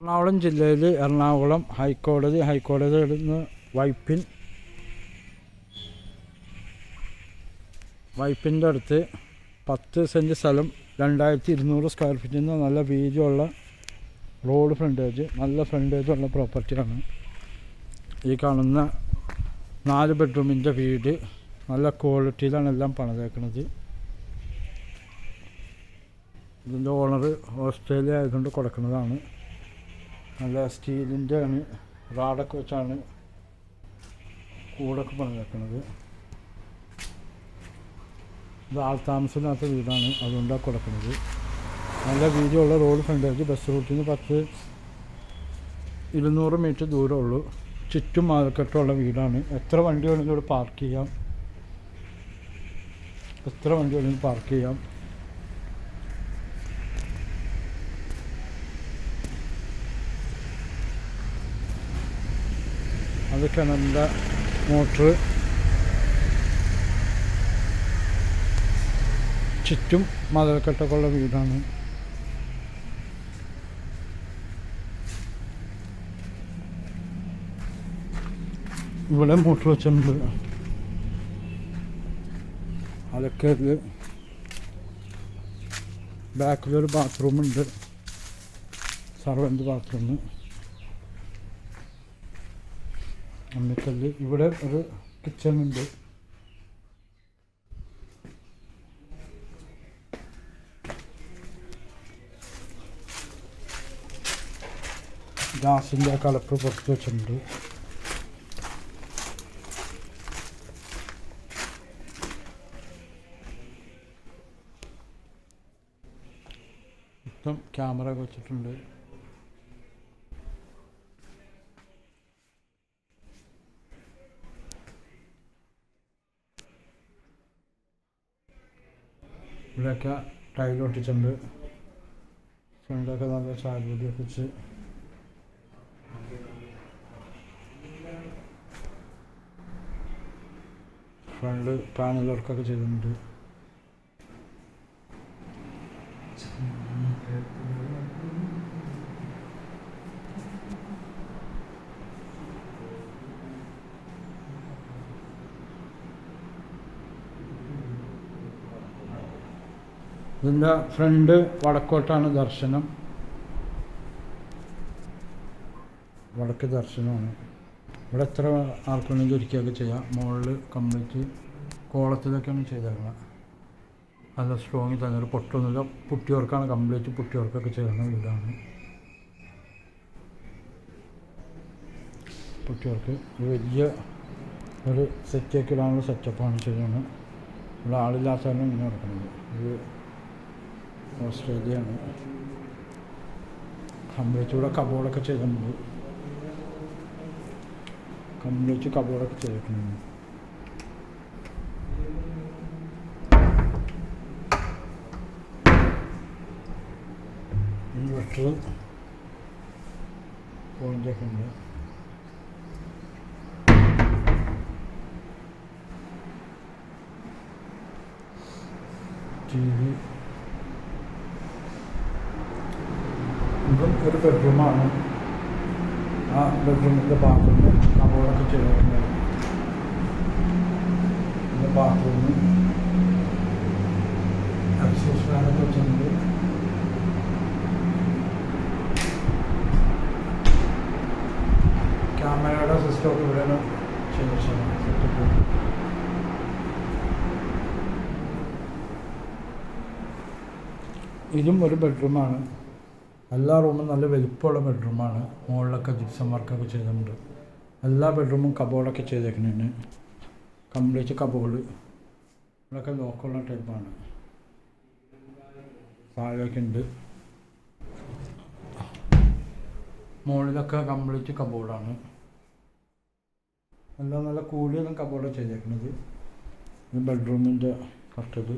എറണാകുളം ജില്ലയിൽ എറണാകുളം ഹൈക്കോടതിയിൽ നിന്ന് വൈപ്പിൻ്റെ അടുത്ത് 10 സെൻറ്റ് സ്ഥലം 2200 സ്ക്വയർ ഫീറ്റിൽ നിന്ന് നല്ല വീതിയുള്ള റോഡ് ഫ്രണ്ടേജ്, നല്ല ഫ്രണ്ടേജുള്ള പ്രോപ്പർട്ടിയാണ് ഈ കാണുന്ന 4 ബെഡ്റൂമിൻ്റെ വീട്. നല്ല ക്വാളിറ്റിയിലാണ് എല്ലാം പണിതേക്കുന്നത്. ഇതിൻ്റെ ഓണർ ഓസ്ട്രേലിയ ആയതുകൊണ്ട് കൊടുക്കുന്നതാണ്. നല്ല സ്റ്റീലിൻ്റെ ആണ്, റാഡൊക്കെ വെച്ചാണ് കൂടൊക്കെ പണിതേക്കുന്നത്. ഇത് ആൾതാമസമില്ലാത്ത വീടാണ്, അതുകൊണ്ടാണ് കൊടുക്കുന്നത്. നല്ല വീതിയുള്ള റോഡ് ഫ്രണ്ടേജ്, ബസ് റൂട്ടിൽ നിന്ന് 200 മീറ്റർ ദൂരമുള്ളൂ. ചുറ്റും മാർക്കറ്റുള്ള വീടാണ്. എത്ര വണ്ടി വേണമെങ്കിലും ഇവിടെ പാർക്ക് ചെയ്യാം. അത് കിണറിൻ്റെ മോട്ടർ, ചുറ്റും മതിൽക്കെട്ടൊക്കെ ഉള്ള വീടാണ്. ഇവിടെ മോട്ടർ വെച്ചിട്ടുണ്ട്. അലക്കല്, ബാക്കിലൊരു ബാത്റൂമുണ്ട്, സർവൻ്റ് ബാത്റൂം, അമ്മിക്കല്ല്. ഇവിടെ ഒരു കിച്ചണുണ്ട്. ഗ്യാസിൻ്റെ കലപ്പ് പുറത്ത് വെച്ചിട്ടുണ്ട്. മൊത്തം ക്യാമറ വെച്ചിട്ടുണ്ട്. ഇവിടെയൊക്കെ ടൈൽ ഒട്ടിച്ചിട്ടുണ്ട്. ഫ്രണ്ടൊക്കെ നല്ല ചാരുപൊടി ഒട്ടിച്ച് ഫ്രണ്ട് പാനൽ വർക്കൊക്കെ ചെയ്തിട്ടുണ്ട്. ഇതിൻ്റെ ഫ്രണ്ട് വടക്കോട്ടാണ് ദർശനം, വടക്ക് ദർശനമാണ്. ഇവിടെ എത്ര ആൾക്കുണ്ടെങ്കിൽ ഒരിക്കലൊക്കെ ചെയ്യാം. മുകളിൽ കംപ്ലീറ്റ് കോളത്തിലൊക്കെയാണ് ചെയ്തേക്കുന്നത്. നല്ല സ്ട്രോങ്ങിൽ തന്നെ, ഒരു പൊട്ടൊന്നുമില്ല. പുട്ടി വർക്കാണ്, കംപ്ലീറ്റ് പുട്ടി വർക്കൊക്കെ ചെയ്യുന്ന വീടാണ്. പുട്ടി വർക്ക് വലിയ ഒരു സെറ്റൊക്കെ ഇടാനുള്ള സെറ്റപ്പാണ് ചെയ്യുന്നത്. ഇവിടെ ആളില്ലാത്തതാണ് ഇങ്ങനെ നടക്കുന്നത്. ഇത് ഓസ്ട്രേലിയയാണ്. കംപ്ലീറ്റ് ഇവിടെ കബോർഡൊക്കെ ചെയ്തിട്ടുണ്ട്. ഇൻവെർട്ടർ പോയിൻ്റൊക്കെ ഉണ്ട്. TV. ഇതും ഒരു ബെഡ്റൂമാണ്. ആ ബെഡ്റൂമിൻ്റെ ബാത്റൂമിൽ കബോർഡൊക്കെ ചെയ്തിട്ടുണ്ട്. പിന്നെ ബാത്റൂമിൽ എക്സോസ്റ്റ് ഫാനൊക്കെ വെച്ചിട്ടുണ്ട്. ക്യാമറയുടെ സിസ്റ്റമൊക്കെ ഇവിടെയാണ് ചെയ്തിട്ടുണ്ട്. സെറ്റപ്പ്. ഇതും ഒരു ബെഡ്റൂമാണ്. എല്ലാ റൂമും നല്ല വലിപ്പമുള്ള ബെഡ്റൂമാണ്. മുകളിലൊക്കെ ജിപ്സം വർക്കൊക്കെ ചെയ്തിട്ടുണ്ട്. എല്ലാ ബെഡ്റൂമും കബോർഡൊക്കെ ചെയ്തേക്കുന്നതിന് കംപ്ലീറ്റ് കബോർഡ്. ഇവിടെയൊക്കെ ലോക്കുള്ള ടൈപ്പാണ്. താഴെയൊക്കെ ഉണ്ട്. മുകളിലൊക്കെ കംപ്ലീറ്റ് കബോർഡാണ്. എല്ലാം നല്ല കൂടിയൊന്നും കബോർഡ് ചെയ്തേക്കുന്നത്. ബെഡ്റൂമിൻ്റെ കട്ടത്